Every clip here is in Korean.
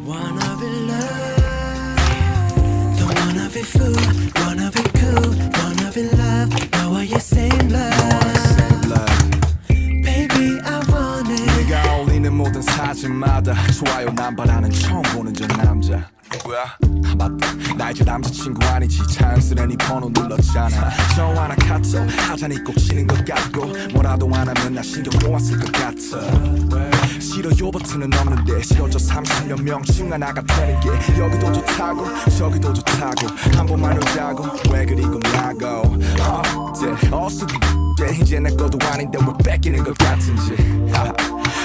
Wanna be loved, don't wanna be fool, wanna be cool, wanna be loved. 너와의 same love, baby I want it. 네가 어울리는 모든 사진마다 좋아요 남발하는 처음 보는 저 남자 누구야? 아 맞다 나 이제 남자친구 아니지 자연스레 네 번호 눌렀잖아 전화나 카톡 하자니 꼭 치는 것 같고 뭐라도 안 하면 나 신경 못 왔을 것 같아 싫어요 버튼은 없는데 싫어져 30몇 명중 하나가 되는 게 여기도 좋다고 저기도 좋다고 한 번만 오자고 왜 그리 겁나고 어수기 이제 내 것도 아닌데 왜 뺏기는 것 같은지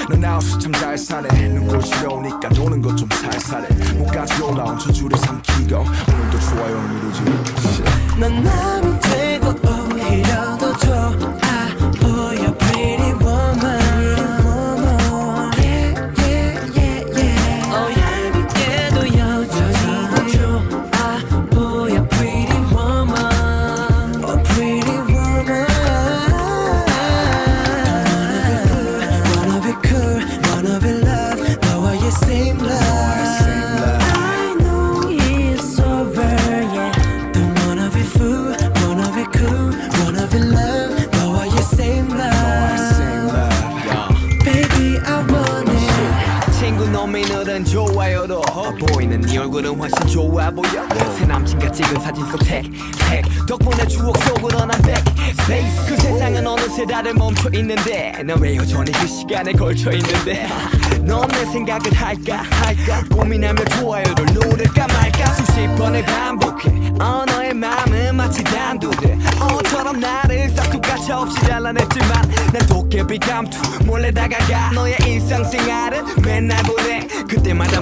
넌 아웃이 참 잘 사네 눈꼴 시려우니까 노는 것 좀 살살해 목까지 올라온 저 줄을 삼키고 오늘도 좋아요 누르지 넌 남이 되고 오히려 더 좋아 보여 pretty woman, yeah, yeah, yeah, yeah. 얄밉게도 여전히 더 좋아 보여 pretty woman, oh pretty woman. Wanna be cool, wanna be love, 너와의 same love. I know it's over, yeah. Don't wanna be fool, wanna be cool, wanna be love, 너와의 same love, baby I want it. 친구 노미늘은 좋아요로 보이는 네 얼굴은 훨씬 좋아 보여 새 남친과 찍은 사진 속 택 덕분에 추억 속으로 난 back space 그 세상은 어느새 다들 멈춰 있는데 난 왜 여전히 그 시간에 걸쳐 있는데 넌 내 생각을 할까 고민하며 좋아요를 누를까 말까 수십 번을 반복해 너의 마음은 마치 단두대 어처럼 나를 싹둑 가차 없이 잘라냈지만 난 도깨비 감투 몰래 다가가 너의 일상생활은 맨날 보내 그때마다